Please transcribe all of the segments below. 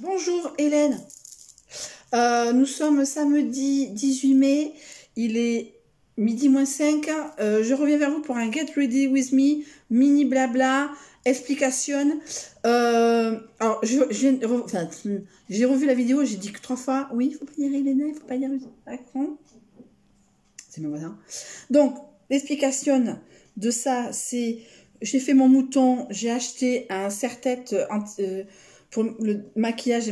Bonjour Hélène, nous sommes samedi 18 mai, il est midi moins 5, je reviens vers vous pour un Get Ready With Me, mini blabla, explication. Alors, j'ai revu la vidéo, j'ai dit que 3 fois, oui, il faut pas dire Hélène, il faut pas dire Macron. C'est mes voisins. Donc, l'explication de ça, c'est, j'ai fait mon mouton, j'ai acheté un serre-tête pour le maquillage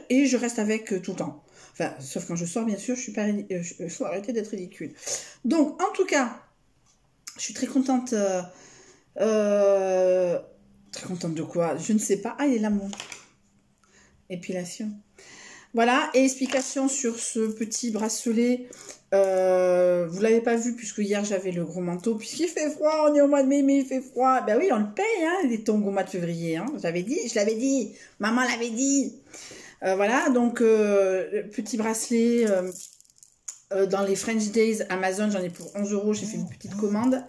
et je reste avec tout le temps. Enfin, sauf quand je sors, bien sûr, je suis pas, faut arrêter d'être ridicule. Donc, en tout cas, je suis très contente. Très contente de quoi? Je ne sais pas. Ah, il est là, mon épilation. Voilà, et explication sur ce petit bracelet. Vous l'avez pas vu puisque hier j'avais le gros manteau. Puisqu'il fait froid, on est au mois de mai, mais il fait froid. Ben oui, on le paye, hein, les tongs au mois de février. Hein. Je l'avais dit, maman l'avait dit. Voilà, donc petit bracelet dans les French Days Amazon, j'en ai pour 11 €. J'ai fait une petite commande.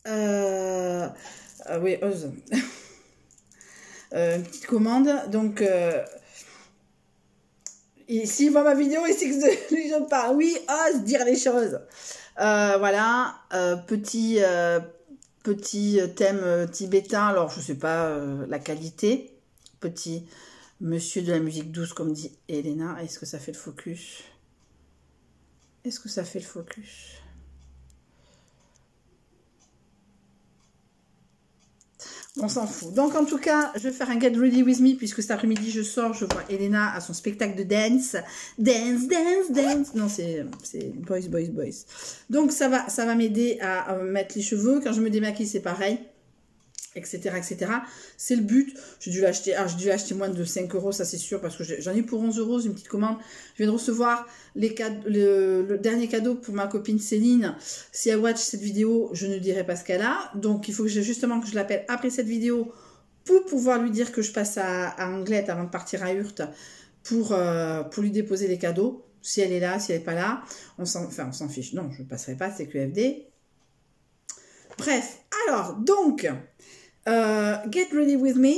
Oui, ose. Une petite commande, donc. Et s'il voit ma vidéo, il sait que je parle. Oui, ose dire les choses. Voilà, petit thème tibétain. Alors, je sais pas la qualité. Petit monsieur de la musique douce, comme dit Elena. Est-ce que ça fait le focus? Est-ce que ça fait le focus? On s'en fout. Donc, en tout cas, je vais faire un Get Ready With Me, puisque cet après-midi, je sors, je vois Elena à son spectacle de dance. Dance, dance, dance. Non, c'est boys, boys, boys. Donc, ça va m'aider à mettre les cheveux. Quand je me démaquille, c'est pareil. Etc, etc. C'est le but. J'ai dû l'acheter moins de 5 €, ça c'est sûr, parce que j'en ai pour 11 €, une petite commande. Je viens de recevoir le dernier cadeau pour ma copine Céline. Si elle watch cette vidéo, je ne dirai pas ce qu'elle a. Donc il faut que justement que je l'appelle après cette vidéo pour pouvoir lui dire que je passe à Anglette avant de partir à Hurt pour lui déposer les cadeaux. Si elle est là, si elle n'est pas là, on s'en fiche. Non, je ne passerai pas, c'est QFD. Bref, alors, donc... Get Ready With Me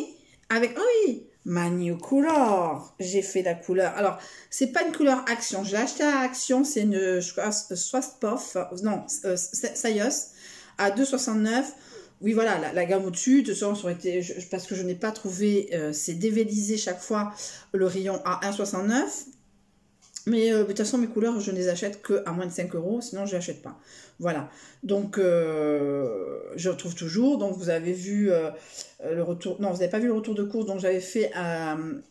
avec, oh oui, ma new couleur. J'ai fait la couleur. Alors, c'est pas une couleur Action. Je l'ai acheté à Action. C'est une, je crois, Swastpuff. Non, Sayos à 2,69. Oui, voilà, la gamme au-dessus. De toute façon, parce que je n'ai pas trouvé, c'est dévalisé chaque fois le rayon à 1,69. Mais de toute façon, mes couleurs, je ne les achète qu'à moins de 5 €, sinon je ne les achète pas. Voilà. Donc, je retrouve toujours. Donc, vous avez vu le retour... Non, vous n'avez pas vu le retour de course. Donc, j'avais fait en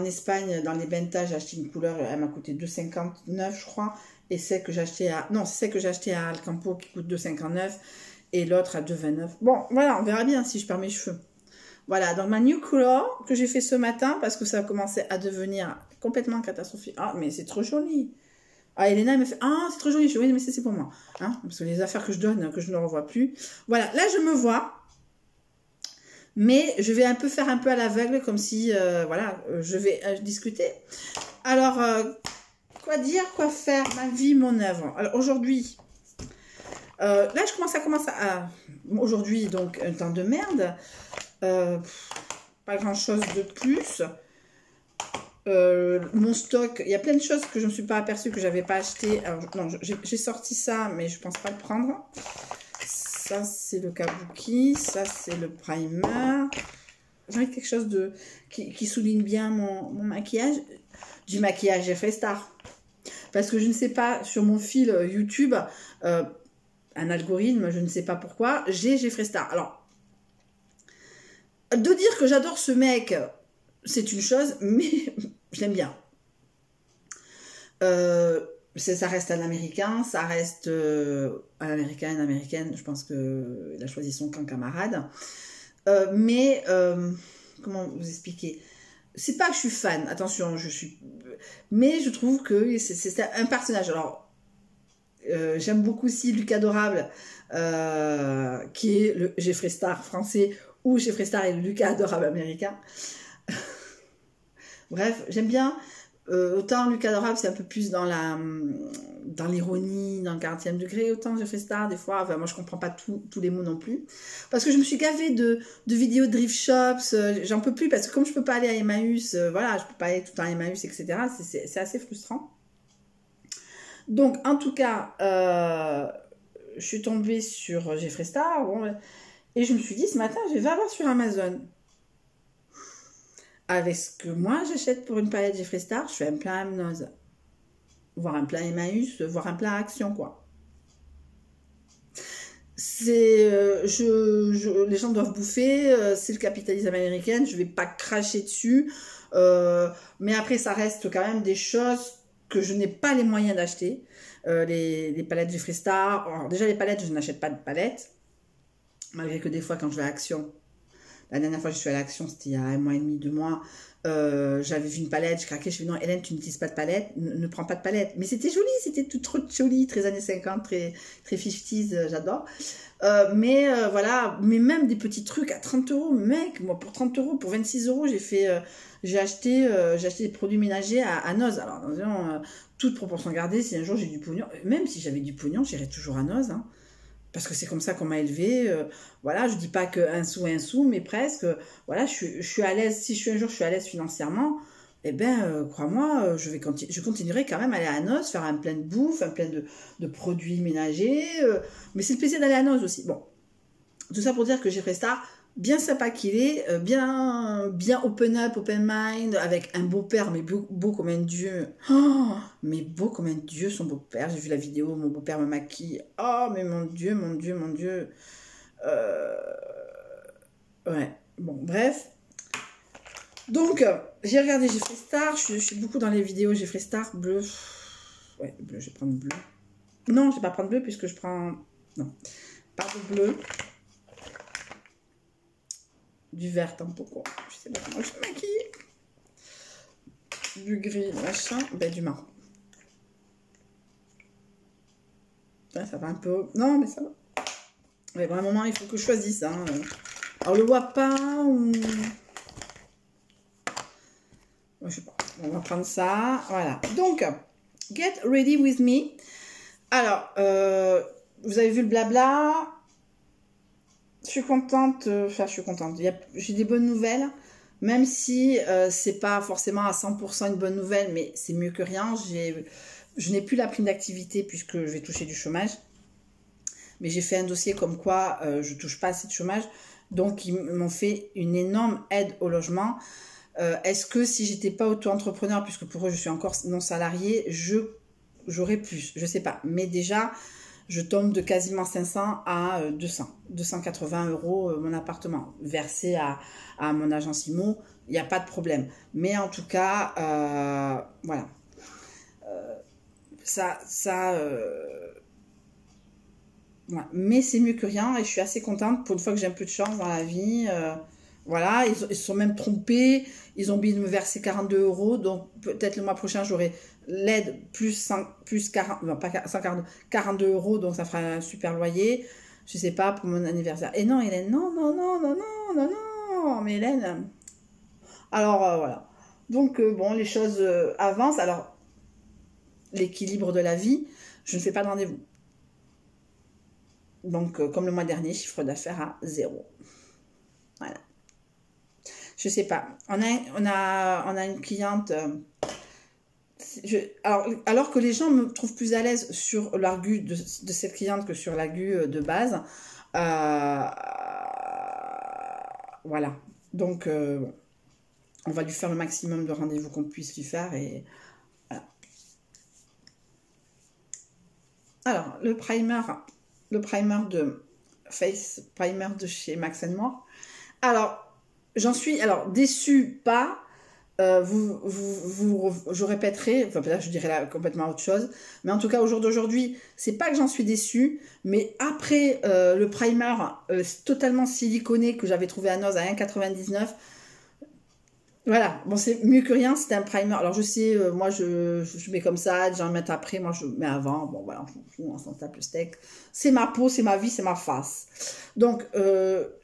Espagne, dans les Benta, j'ai acheté une couleur, elle m'a coûté 2,59, je crois. Et celle que j'ai achetée à... Non, c'est celle que j'ai achetée à Alcampo qui coûte 2,59. Et l'autre à 2,29. Bon, voilà, on verra bien si je perds mes cheveux. Voilà, donc ma new color que j'ai fait ce matin parce que ça a commencé à devenir complètement catastrophique. Ah, mais c'est trop joli. Ah, Elena me fait, ah, c'est trop joli. Je dis, oui, mais c'est pour moi. Hein, parce que les affaires que je donne, que je ne revois plus. Voilà, là, je me vois. Mais je vais faire un peu à l'aveugle, comme si, voilà, je vais discuter. Alors, quoi dire, quoi faire, ma vie, mon œuvre. Alors, aujourd'hui, là, ça commence à... Aujourd'hui, donc, un temps de merde. Pas grand chose de plus. Mon stock, il y a plein de choses que je ne me suis pas aperçue que j'avais pas acheté. Alors, non, j'ai sorti ça, mais je pense pas le prendre. Ça, c'est le kabuki. Ça, c'est le primer. J'ai envie de quelque chose qui souligne bien mon maquillage. Du maquillage Jeffree Star. Parce que je ne sais pas, sur mon fil YouTube, un algorithme, je ne sais pas pourquoi, j'ai Jeffree Star. Alors, de dire que j'adore ce mec, c'est une chose, mais je l'aime bien. Ça reste un Américain, ça reste un Américain, une Américaine. Je pense qu'il a choisi son camp camarade. Mais, comment vous expliquer? C'est pas que je suis fan, attention, mais je trouve que c'est un personnage. Alors, j'aime beaucoup aussi Lucas Adorable, qui est le Jeffree Star français, ou Jeffree Star et le Lucas Adorable américain. Bref, j'aime bien. Autant Lucas Adorable, c'est un peu plus dans l'ironie, dans le 40e degré, autant Jeffree Star, des fois, enfin, moi je comprends pas tous les mots non plus. Parce que je me suis gavée de vidéos de thrift shops, j'en peux plus, parce que comme je peux pas aller à Emmaüs, voilà, je peux pas aller tout le temps à Emmaüs, etc., c'est assez frustrant. Donc, en tout cas, je suis tombée sur Jeffree Star, bon, et je me suis dit, ce matin, je vais voir sur Amazon. Avec ce que moi j'achète pour une palette Jeffree Star, je fais un plein Amnoz, voire un plein Emmaüs, voire un plein Action, quoi. C'est, les gens doivent bouffer, c'est le capitalisme américain, je vais pas cracher dessus, mais après ça reste quand même des choses que je n'ai pas les moyens d'acheter. Les palettes Jeffree Star, alors, déjà les palettes, je n'achète pas de palettes, malgré que des fois quand je vais à Action, la dernière fois que je suis allée à l'Action, c'était il y a 1 mois et demi, 2 mois. J'avais vu une palette, je craquais, je fais non, Hélène, tu n'utilises pas de palette, ne prends pas de palette. Mais c'était joli, c'était tout trop joli, très années 50, très 50s, j'adore. Voilà, mais même des petits trucs à 30 euros, mec, moi pour 30 euros, pour 26 euros, j'ai acheté des produits ménagers à Noz. Alors, toute proportion gardée, si un jour j'ai du pognon, même si j'avais du pognon, j'irais toujours à Noz, hein. Parce que c'est comme ça qu'on m'a élevée. Voilà, je dis pas qu'un sou est un sou, mais presque. Voilà, je suis à l'aise. Si un jour je suis à l'aise financièrement, eh ben, crois-moi, je continuerai quand même à aller à Noz, faire un plein de bouffe, un plein de produits ménagers. Mais c'est le plaisir d'aller à Noz aussi. Bon, tout ça pour dire que Jeffree Star, bien sympa qu'il est, bien open up, open mind, avec un beau-père, mais beau comme un dieu. Oh, mais beau comme un dieu, son beau-père. J'ai vu la vidéo, mon beau-père me maquille. Oh, mais mon dieu, mon dieu, mon dieu. Ouais, bon, bref. Donc, j'ai regardé Jeffree Star. Je suis beaucoup dans les vidéos Jeffree Star. Bleu. Ouais, bleu, je vais prendre bleu. Non, je vais pas prendre bleu puisque je prends... Non, pas de bleu. Du vert tempo, quoi. Je sais pas comment je maquille. Du gris, machin. Ben, du marron. Ouais, ça va un peu... Non, mais ça va. Ouais, bon, à un moment, il faut que je choisisse. Hein. Alors, le Wapa ou... Ouais, je sais pas. On va prendre ça. Voilà. Donc, get ready with me. Alors, vous avez vu le blabla. Je suis contente, enfin je suis contente, j'ai des bonnes nouvelles, même si c'est pas forcément à 100% une bonne nouvelle, mais c'est mieux que rien. Je n'ai plus la prime d'activité puisque je vais toucher du chômage, mais j'ai fait un dossier comme quoi je touche pas assez de chômage, donc ils m'ont fait une énorme aide au logement. Est-ce que si j'étais pas auto-entrepreneur, puisque pour eux je suis encore non salarié, j'aurais plus, je sais pas, mais déjà... Je tombe de quasiment 500 à 280 euros mon appartement. Versé à mon agence IMO, il n'y a pas de problème. Mais en tout cas, voilà. Ouais. Mais c'est mieux que rien et je suis assez contente pour une fois que j'ai un peu de chance dans la vie. Voilà, ils se sont même trompés. Ils ont oublié de me verser 42 euros. Donc peut-être le mois prochain, j'aurai l'aide plus 40, non, pas 142, 42 euros. Donc ça fera un super loyer. Je sais pas, pour mon anniversaire. Et non, Hélène, non, mais Hélène. Alors voilà. Donc bon, les choses avancent. Alors, l'équilibre de la vie, je ne fais pas de rendez-vous. Donc, comme le mois dernier, chiffre d'affaires à 0. Voilà. Je sais pas. On a une cliente. Alors que les gens me trouvent plus à l'aise sur l'argu de cette cliente que sur l'argu de base. Voilà. Donc, on va lui faire le maximum de rendez-vous qu'on puisse lui faire. Et voilà. Alors, le primer de Face Primer de chez Max & More. Alors, j'en suis, déçue, pas. Je répéterai, enfin peut-être je dirais là complètement autre chose, mais en tout cas au jour d'aujourd'hui, c'est pas que j'en suis déçue, mais après le primer totalement siliconé que j'avais trouvé à Noz à 1,99, voilà, bon c'est mieux que rien, c'était un primer. Alors je sais, moi je mets comme ça, les gens le mettent après, moi je mets avant, bon voilà, on s'en tape le steak. C'est ma peau, c'est ma vie, c'est ma face. Donc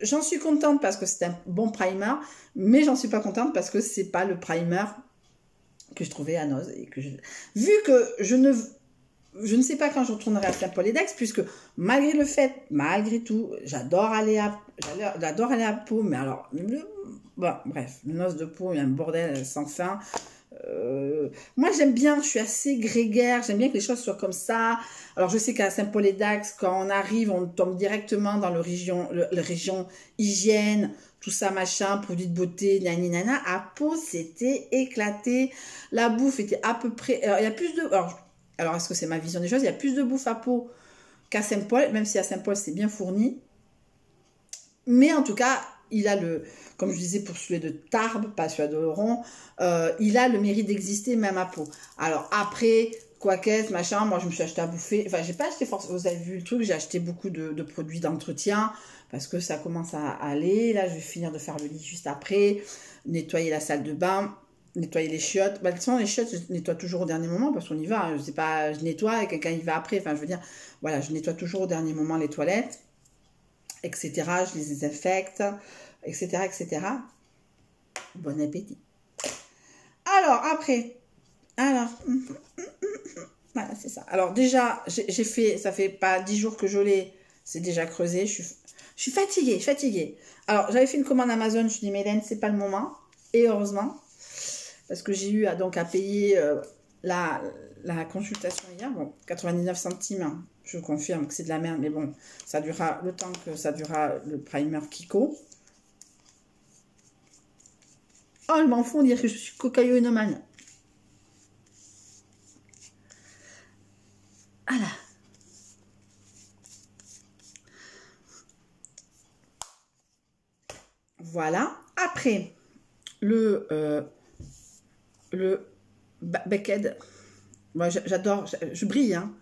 j'en suis contente parce que c'est un bon primer, mais j'en suis pas contente parce que c'est pas le primer que je trouvais à Noz. Et que vu que je ne sais pas quand je retournerai à Saint-Paul-et-Dax, puisque malgré tout, j'adore aller à Pau, mais alors, bon, bref, le Noz de Pau, il y a un bordel sans fin. Moi j'aime bien, je suis assez grégaire, j'aime bien que les choses soient comme ça. Alors je sais qu'à Saint-Paul-et-Dax, quand on arrive, on tombe directement dans le région hygiène, tout ça machin, produits de beauté, nani nana. À Pau, c'était éclaté, la bouffe était à peu près, alors, il y a plus de, alors est-ce que c'est ma vision des choses, il y a plus de bouffe à Pau qu'à Saint-Paul, même si à Saint-Paul c'est bien fourni, mais en tout cas il a comme je disais pour celui de Tarbes, pas celui d'Oloron, il a le mérite d'exister même à Pau. Alors après, quoi qu'est-ce, machin, moi je me suis acheté à bouffer, enfin j'ai pas acheté forcément, vous avez vu le truc, j'ai acheté beaucoup de produits d'entretien, parce que ça commence à aller, là je vais finir de faire le lit juste après, nettoyer la salle de bain, nettoyer les chiottes, bah de toute façon les chiottes je nettoie toujours au dernier moment, parce qu'on y va, je sais pas, je nettoie et quelqu'un y va après, enfin je veux dire, voilà, je nettoie toujours au dernier moment les toilettes, etc. Je les désinfecte, etc., etc. Bon appétit. Alors, après, voilà, c'est ça. Alors, déjà, j'ai fait, ça fait pas 10 jours que je l'ai, c'est déjà creusé, je suis fatiguée. Alors, j'avais fait une commande Amazon, je me suis dit, mais Hélène, c'est pas le moment, et heureusement, parce que j'ai eu donc à payer la consultation hier, bon, 99 centimes, hein. Je confirme que c'est de la merde, mais bon, ça durera le temps que ça durera le primer Kiko. Oh, je m'en fous, dire que je suis cocaïnomane. Voilà. Voilà. Après, le Beckhead. Moi, j'adore, je brille, hein.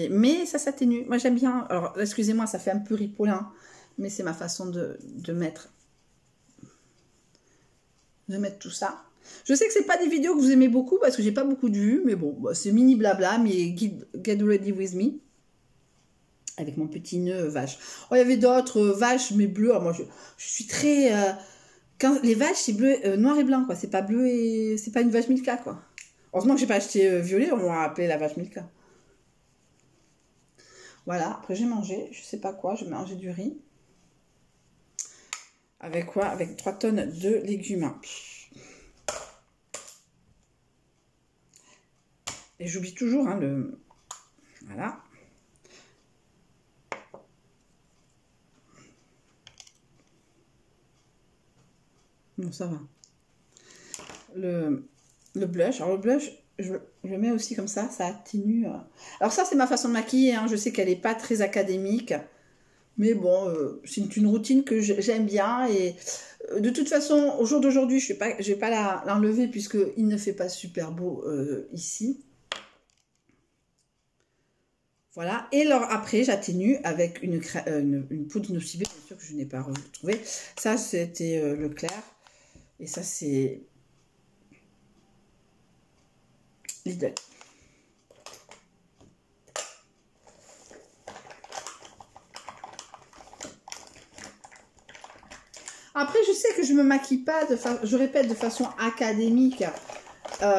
Mais ça s'atténue. Moi, j'aime bien. Alors, excusez-moi, ça fait un peu ripolin, mais c'est ma façon de mettre tout ça. Je sais que c'est pas des vidéos que vous aimez beaucoup parce que j'ai pas beaucoup de vues, mais bon, c'est mini blabla, mais get ready with me. Avec mon petit nœud vache. Oh, il y avait d'autres vaches, mais bleues. Alors, moi, je suis très... quand les vaches, c'est bleu, noir et blanc, quoi. C'est pas bleu et... C'est pas une vache Milka, quoi. Heureusement que j'ai pas acheté violet, on m'a appelé la vache Milka. Voilà, après j'ai mangé, je sais pas quoi, j'ai mangé du riz. Avec quoi? Avec 3 tonnes de légumes. Et j'oublie toujours, hein, Voilà. Bon, ça va. Le blush. Alors, le blush, je le mets aussi comme ça atténue. Alors, ça, c'est ma façon de maquiller. Hein. Je sais qu'elle n'est pas très académique. Mais bon, c'est une routine que j'aime bien. Et de toute façon, au jour d'aujourd'hui, je vais pas l'enlever puisqu'il ne fait pas super beau ici. Voilà. Et alors, après, j'atténue avec une poudre nocibée, bien sûr que je n'ai pas retrouvé. Ça, c'était le clair. Et ça, c'est Lidl. Après, je sais que je me maquille pas, je répète, de façon académique.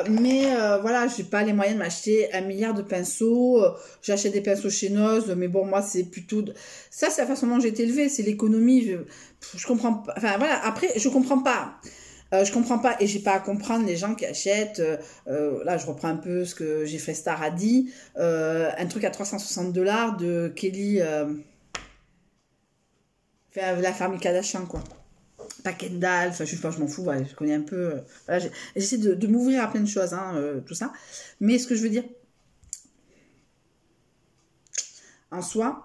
Mais voilà, j'ai pas les moyens de m'acheter 1 milliard de pinceaux. J'achète des pinceaux chez Noz, mais bon, moi, c'est plutôt... Ça, c'est la façon dont j'ai été élevée, c'est l'économie. Je comprends pas... Enfin, voilà, après, je comprends pas. Je comprends pas et j'ai pas à comprendre les gens qui achètent, là je reprends un peu ce que Jeffree Star a dit, un truc à 360 $ de Kelly, la famille Kardashian quoi. Pas Kendall, enfin je sais pas, je m'en fous, ouais, je connais un peu, voilà, j'essaie de m'ouvrir à plein de choses, hein, tout ça, mais ce que je veux dire, en soi,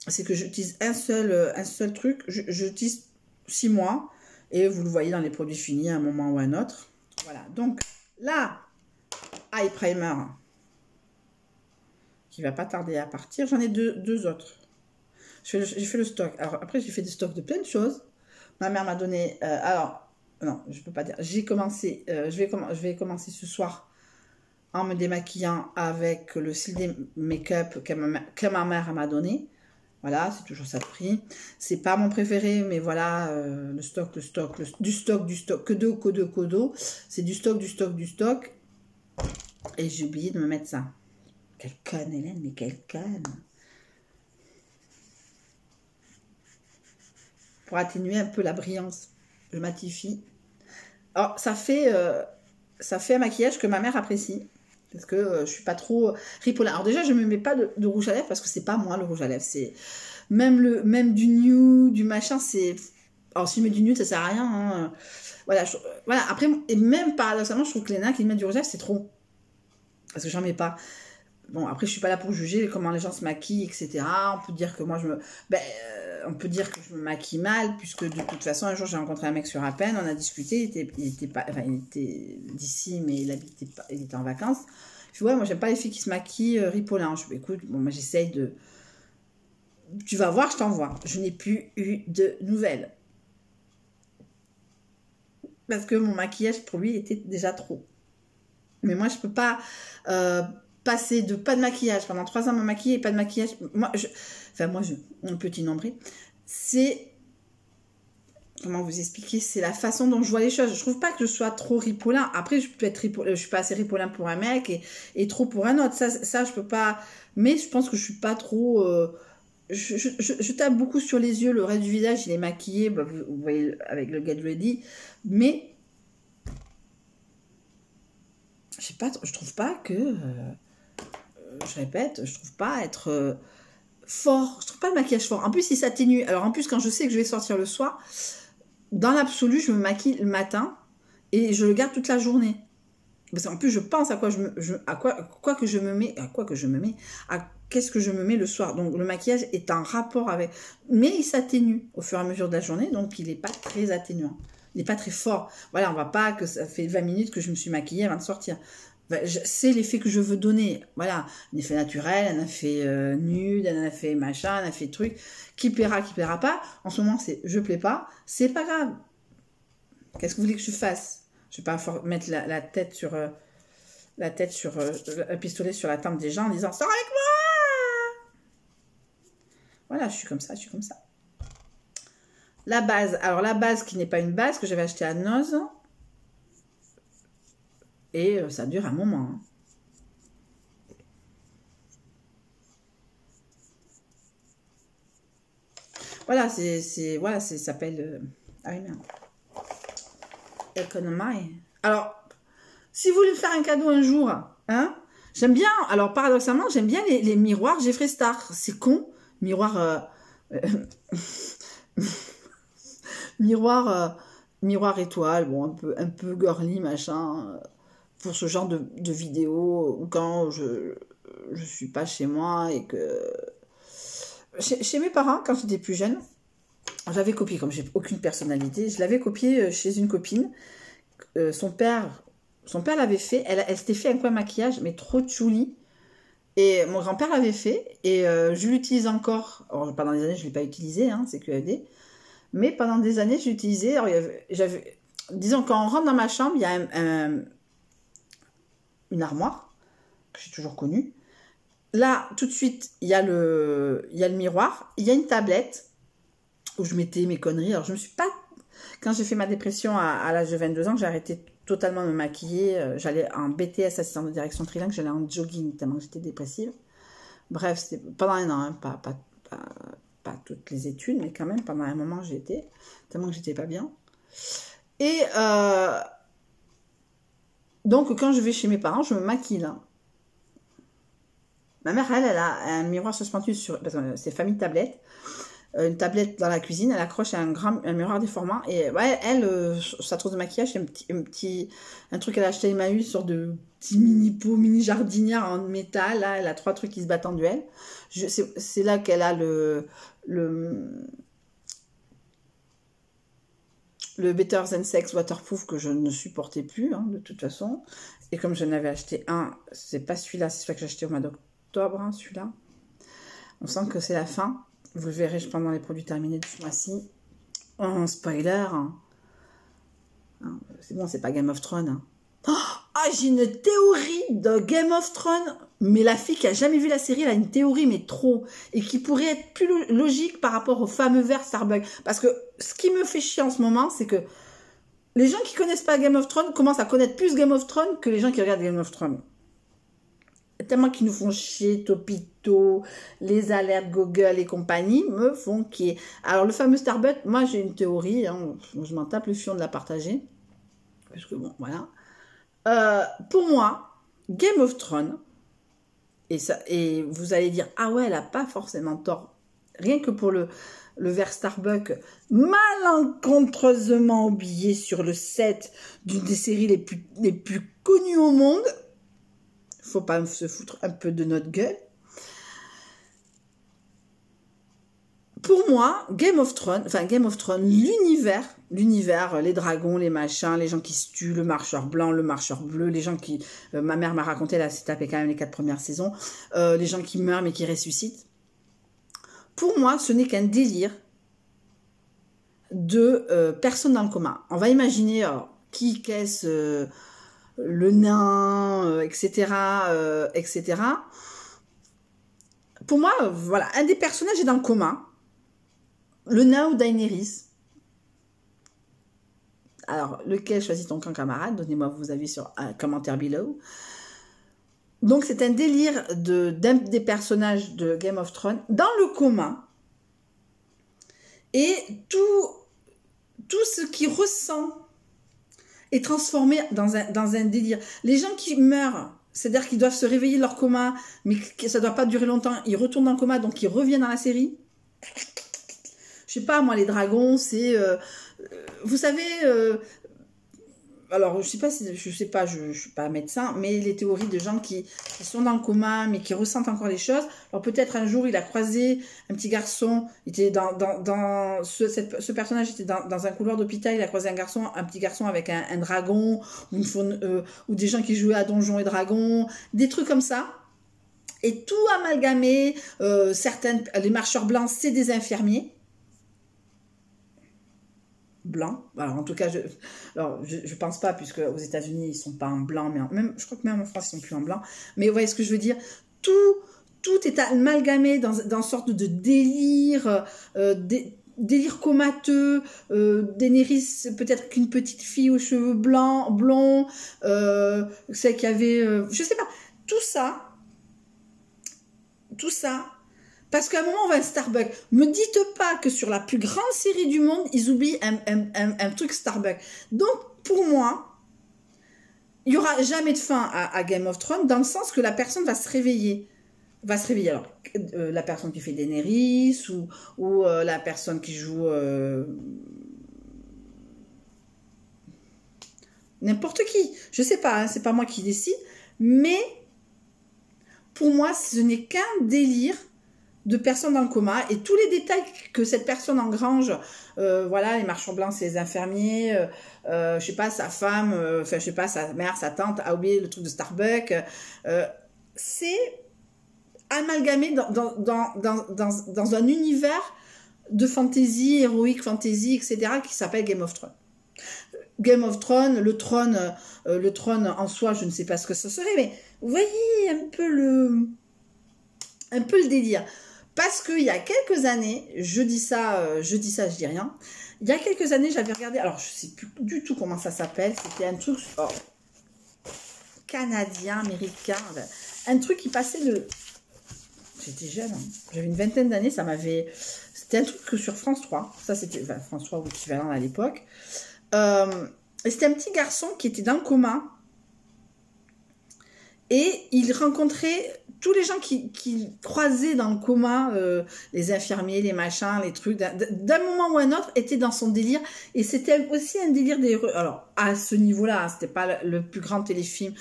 c'est que j'utilise un seul truc, j'utilise 6 mois, et vous le voyez dans les produits finis à un moment ou à un autre. Voilà, donc là, eye primer, qui va pas tarder à partir. J'en ai deux autres. J'ai fait le stock. Alors après, j'ai fait des stocks de plein de choses. Ma mère m'a donné... alors, non, je peux pas dire. J'ai commencé... je vais commencer ce soir en me démaquillant avec le style des make-up que ma mère m'a donné. Voilà, c'est toujours ça de prix. C'est pas mon préféré, mais voilà, du stock, Codo. C'est du stock. Et j'ai oublié de me mettre ça. Quelle conne, Hélène, mais quelle conne. Pour atténuer un peu la brillance, je matifie. Alors, ça fait un maquillage que ma mère apprécie. Parce que je suis pas trop ripolin. Alors déjà, je me mets pas de rouge à lèvres parce que c'est pas moi le rouge à lèvres. C'est même du nude, du machin, c'est... Alors si je mets du nude, ça sert à rien. Hein. Voilà, voilà. Après, et même paradoxalement, je trouve que les nains qui mettent du rouge à lèvres, c'est trop. Parce que j'en mets pas. Bon, après, je suis pas là pour juger comment les gens se maquillent, etc. On peut dire que moi, on peut dire que je me maquille mal, puisque de toute façon, un jour, j'ai rencontré un mec sur Appen, on a discuté, il était d'ici, mais il était en vacances. Je dis, ouais, moi, j'aime pas les filles qui se maquillent ripollin. Je dis, écoute, bon, moi, j'essaye de... Tu vas voir, je t'envoie. Je n'ai plus eu de nouvelles. Parce que mon maquillage, pour lui, était déjà trop. Mais moi, je peux pas... passer de pas de maquillage pendant 3 ans me maquiller et pas de maquillage, un petit nombril, c'est, comment vous expliquer, c'est la façon dont je vois les choses. Je trouve pas que je sois trop ripolin. Après, je suis pas assez ripolin pour un mec et trop pour un autre. Ça je peux pas, mais je pense que je suis pas trop, je tape beaucoup sur les yeux, le reste du visage il est maquillé, bah, vous voyez avec le Get Ready, mais je trouve pas que je répète, je trouve pas être fort, je trouve pas le maquillage fort. En plus, il s'atténue. Alors en plus, quand je sais que je vais sortir le soir, dans l'absolu, je me maquille le matin et je le garde toute la journée. Parce qu'en plus, je pense à quoi que je me mets, qu'est-ce que je me mets le soir. Donc le maquillage est en rapport avec, mais il s'atténue au fur et à mesure de la journée, donc il n'est pas très atténuant. Il n'est pas très fort. Voilà, on va pas que ça fait 20 minutes que je me suis maquillée avant de sortir. C'est l'effet que je veux donner. Voilà, un effet naturel, un effet nude, un effet machin, un effet truc, qui plaira pas. En ce moment, c'est je plais pas, c'est pas grave. Qu'est-ce que vous voulez que je fasse? Je vais pas mettre la tête sur un pistolet sur la tempe des gens en disant sors avec moi. Voilà, je suis comme ça. La base, alors la base qui n'est pas une base que j'avais achetée à Noz. Et ça dure un moment. Hein. Voilà, ça s'appelle... Ah oui, merde. Economy. Alors, si vous voulez me faire un cadeau un jour, hein, j'aime bien, alors paradoxalement, j'aime bien les miroirs Jeffree Star. C'est con, miroir... miroir étoile, bon, un peu girly, machin... pour ce genre de vidéos ou quand je suis pas chez moi et que... Chez mes parents, quand j'étais plus jeune, j'avais copié, comme j'ai aucune personnalité, je l'avais copié chez une copine. Son père l'avait fait, elle s'était fait un coin maquillage, mais trop tchouli. Et mon grand-père l'avait fait, et je l'utilise encore. Alors, pendant des années, je ne l'ai pas utilisé, hein, c'est QAD. Mais pendant des années, je l'utilisais. Disons, quand on rentre dans ma chambre, il y a une armoire, que j'ai toujours connue. Là, tout de suite, il y a le miroir. Il y a une tablette où je mettais mes conneries. Alors, je me suis pas... Quand j'ai fait ma dépression à l'âge de 22 ans, j'ai arrêté totalement de me maquiller. J'allais en BTS, assistant de direction trilingue. J'allais en jogging tellement que j'étais dépressive. Bref, c'était pendant un an. Hein, pas toutes les études, mais quand même, pendant un moment, j'y étais. Tellement que j'étais pas bien. Et... donc, quand je vais chez mes parents, je me maquille là. Ma mère, elle a un miroir suspendu sur... Parce que c'est famille tablette. Une tablette dans la cuisine, elle accroche à un miroir déformant. Et ouais, elle, sa trousse de maquillage, c'est un truc qu'elle a acheté à Emmaüs, sur de petits mini-pots, mini-jardinières en métal. Là, elle a 3 trucs qui se battent en duel. C'est là qu'elle a le Better Than Sex Waterproof que je ne supportais plus, hein, de toute façon. Et comme j'en avais acheté un, c'est pas celui-là, c'est celui que j'ai acheté au mois d'octobre, hein, celui-là. On sent que c'est la fin. Vous le verrez, je pense, dans les produits terminés de ce mois-ci. Oh, spoiler. Hein. C'est bon, c'est pas Game of Thrones. Hein. Oh, j'ai une théorie de Game of Thrones. Mais la fille qui a jamais vu la série, elle a une théorie, mais trop. Et qui pourrait être plus logique par rapport au fameux verre Starbucks. Parce que ce qui me fait chier en ce moment, c'est que les gens qui connaissent pas Game of Thrones commencent à connaître plus Game of Thrones que les gens qui regardent Game of Thrones. Tellement qu'ils nous font chier, Topito, les alertes Google et compagnie me font chier. Alors le fameux Starbucks, moi j'ai une théorie, hein, je m'en tape le fion de la partager. Parce que bon, voilà. Pour moi, Game of Thrones, et vous allez dire, ah ouais, elle a pas forcément tort. Rien que pour le verre Starbucks, malencontreusement oublié sur le set d'une des séries les plus connues au monde. Faut pas se foutre un peu de notre gueule. Pour moi, Game of Thrones, l'univers, les dragons, les machins, les gens qui se tuent, le marcheur blanc, le marcheur bleu, les gens qui... ma mère m'a raconté, là, c'est tapé quand même les 4 premières saisons, les gens qui meurent mais qui ressuscitent. Pour moi, ce n'est qu'un délire de personnes dans le coma. On va imaginer qu'est-ce... le nain, etc., etc. Pour moi, voilà, un des personnages est dans le coma. Le nain ou Daenerys. Alors, lequel choisit ton camp, camarade? Donnez-moi vos avis sur un commentaire below. Donc, c'est un délire d'un des personnages de Game of Thrones dans le coma. Et tout ce qu'il ressent est transformé dans un délire. Les gens qui meurent, c'est-à-dire qu'ils doivent se réveiller de leur coma, mais que ça ne doit pas durer longtemps, ils retournent dans le coma, donc ils reviennent dans la série. Je sais pas, moi, les dragons, c'est... vous savez... alors, je sais pas, je suis pas médecin, mais les théories de gens qui sont dans le coma, mais qui ressentent encore les choses. Alors, peut-être un jour, il a croisé un petit garçon, il était ce personnage était dans un couloir d'hôpital, il a croisé un petit garçon avec un dragon, ou des gens qui jouaient à Donjons et Dragons, des trucs comme ça. Et tout amalgamé, les marcheurs blancs, c'est des infirmiers. Blanc. Alors, en tout cas, je pense pas, puisque aux États-Unis ils sont pas en blanc, mais je crois que même en France, ils sont plus en blanc. Mais vous voyez ce que je veux dire? Tout est amalgamé dans une sorte de délire, délire comateux, Daenerys, peut-être qu'une petite fille aux cheveux blonds, celle qui avait, je sais pas, tout ça, parce qu'à un moment, on va à Starbucks. Me dites pas que sur la plus grande série du monde, ils oublient un truc Starbucks. Donc, pour moi, il n'y aura jamais de fin à Game of Thrones, dans le sens que la personne va se réveiller. Alors, la personne qui fait Daenerys, ou la personne qui joue... n'importe qui. Je sais pas, hein, c'est pas moi qui décide. Mais, pour moi, ce n'est qu'un délire de personnes dans le coma, et tous les détails que cette personne engrange, voilà, les marchands blancs, c'est les infirmiers, je sais pas, sa femme, je sais pas, sa mère, sa tante a oublié le truc de Starbucks, c'est amalgamé dans un univers de fantasy, héroïque fantasy, etc., qui s'appelle Game of Thrones. Game of Thrones, le trône en soi, je ne sais pas ce que ça serait, mais vous voyez un peu le délire. Parce qu'il y a quelques années, je dis ça, je dis rien. Il y a quelques années, j'avais regardé, alors je sais plus du tout comment ça s'appelle, c'était un truc canadien, américain, un truc qui passait j'étais jeune, hein. J'avais une vingtaine d'années, c'était un truc que sur France 3, ça c'était, France 3 ou équivalent à l'époque, et c'était un petit garçon qui était dans le coma, et il rencontrait tous les gens qui croisaient dans le coma, les infirmiers, les machins, les trucs, d'un moment ou un autre, étaient dans son délire. Et c'était aussi un délire des... Alors, à ce niveau-là, hein, c'était pas le plus grand téléfilm,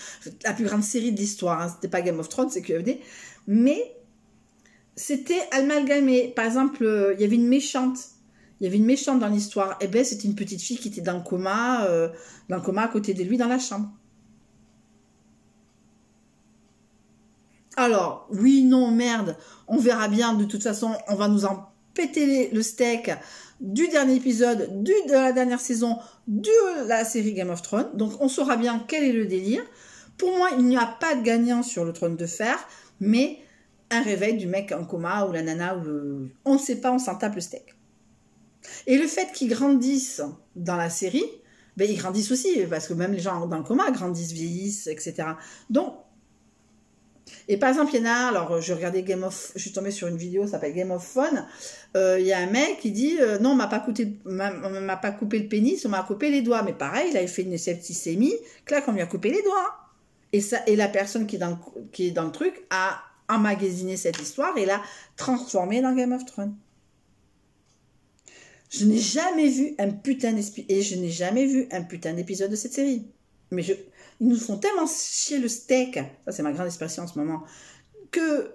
la plus grande série de l'histoire, hein, c'était pas Game of Thrones, c'est QFD. Mais c'était amalgamé. Par exemple, il y avait une méchante. Il y avait une méchante dans l'histoire. Et ben, c'était une petite fille qui était dans le coma à côté de lui dans la chambre. Alors, oui, non, merde, on verra bien, de toute façon, on va nous en péter le steak du dernier épisode, de la dernière saison de la série Game of Thrones, donc on saura bien quel est le délire. Pour moi, il n'y a pas de gagnant sur le trône de fer, mais un réveil du mec en coma ou la nana, on ne sait pas, on s'en tape le steak. Et le fait qu'ils grandissent dans la série, ben, ils grandissent aussi, parce que même les gens dans le coma grandissent, vieillissent, etc. Donc, et par exemple, il y en a, alors je regardais je suis tombée sur une vidéo, ça s'appelle Game of Fun, il y a un mec qui dit, non, on m'a pas coupé le pénis, on m'a coupé les doigts, mais pareil, il avait fait une septicémie, clac, on lui a coupé les doigts. Et la personne qui est dans le truc a emmagasiné cette histoire et l'a transformée dans Game of Thrones. Je n'ai jamais vu un putain d'épisode de cette série. Mais ils nous font tellement chier le steak, ça c'est ma grande expression en ce moment, que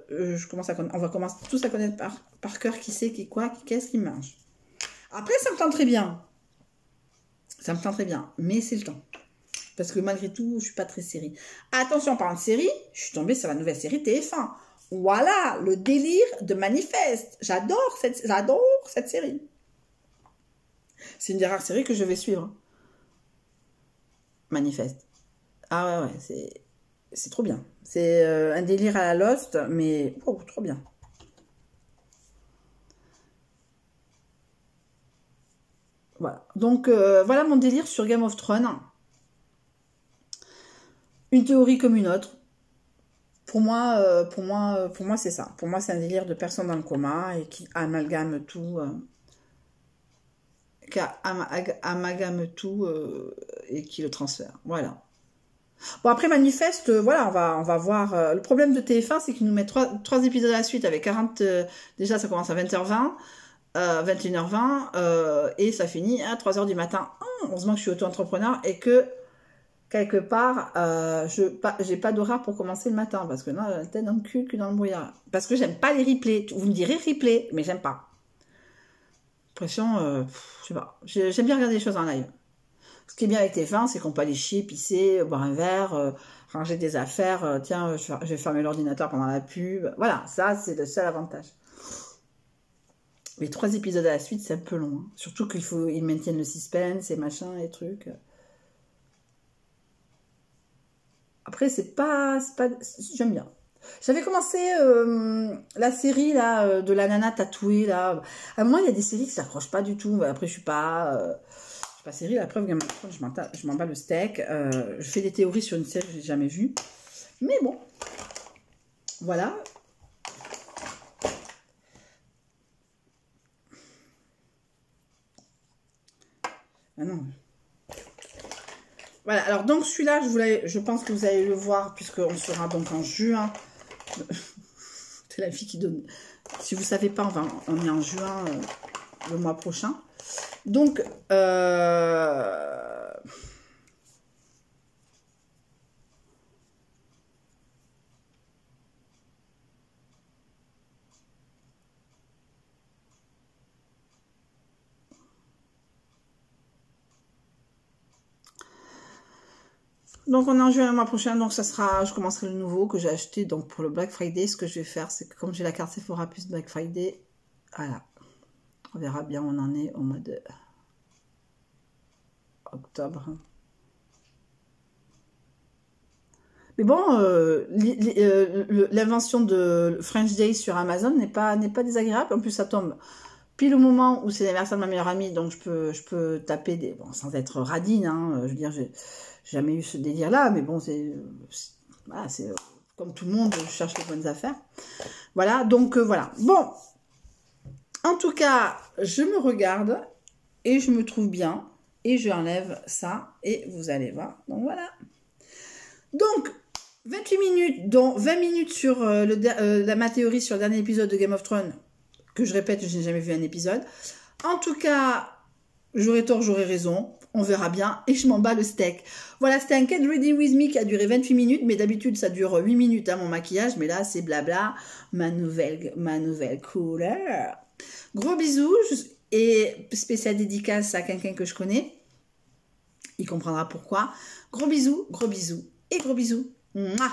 on va commencer tous à connaître par cœur qui c'est, qui quoi, qui qu'est-ce qui mange. Après, ça me tente très bien. Mais c'est le temps. Parce que malgré tout, je suis pas très série. Attention, en parlant de série, je suis tombée sur la nouvelle série TF1. Voilà, le délire de Manifeste. J'adore cette série. C'est une des rares séries que je vais suivre. Manifeste. Ah ouais, c'est trop bien. C'est un délire à la Lost, mais oh, trop bien. Voilà. Donc, voilà mon délire sur Game of Thrones. Une théorie comme une autre. Pour moi, c'est ça. Pour moi, c'est un délire de personnes dans le coma et qui amalgame tout. Et qui le transfère. Voilà. Bon, après, Manifeste, voilà, on va voir. Le problème de TF1, c'est qu'ils nous mettent trois épisodes à la suite avec 40... déjà, ça commence à 20h20, 21h20, et ça finit à 3h du matin. Heureusement que je suis auto-entrepreneur et que, quelque part, j'ai pas d'horaire pour commencer le matin, parce que non, la tête dans le cul dans le brouillard. Parce que j'aime pas les replays. Vous me direz replay, mais j'aime pas. L'impression, je sais pas. J'aime bien regarder les choses en live. Ce qui est bien avec TF1, c'est qu'on peut aller chier, pisser, boire un verre, ranger des affaires. Tiens, je vais fermer l'ordinateur pendant la pub. Voilà, ça, c'est le seul avantage. Mais 3 épisodes à la suite, c'est un peu long. Hein. Surtout qu'ils maintiennent le suspense et machin et trucs. Après, c'est pas j'aime bien. J'avais commencé la série là de la nana tatouée là. À moi, il y a des séries qui s'accrochent pas du tout. Mais après, je suis pas série. La preuve, je m'en bats le steak. Je fais des théories sur une série que j'ai jamais vue. Mais bon, voilà. Ah non. Voilà, alors donc celui-là, je pense que vous allez le voir, puisqu'on sera donc en juin. C'est la fille qui donne. Si vous ne savez pas, on est en juin le mois prochain. Donc, on est en juin le mois prochain, donc ça sera, je commencerai le nouveau que j'ai acheté donc pour le Black Friday. Ce que je vais faire, c'est que comme j'ai la carte Sephora plus Black Friday, voilà, on verra bien où on en est au mois de octobre. Mais bon, l'invention de French Day sur Amazon n'est pas désagréable. En plus, ça tombe pile au moment où c'est l'anniversaire de ma meilleure amie, donc je peux taper des... Bon, sans être radine, hein, je veux dire, j'ai jamais eu ce délire-là, mais bon, c'est comme tout le monde, je cherche les bonnes affaires. Voilà, donc voilà. Bon, en tout cas, je me regarde et je me trouve bien et j'enlève ça et vous allez voir. Donc voilà. Donc, 28 minutes, dont 20 minutes sur ma théorie sur le dernier épisode de Game of Thrones, que je répète, je n'ai jamais vu un épisode. En tout cas, j'aurai tort, j'aurai raison. On verra bien. Et je m'en bats le steak. Voilà, c'était un Get Ready With Me qui a duré 28 minutes. Mais d'habitude, ça dure 8 minutes à mon maquillage. Mais là, c'est blabla. Ma nouvelle couleur. Gros bisous. Et spécial dédicace à quelqu'un que je connais. Il comprendra pourquoi. Gros bisous et gros bisous. Mouah.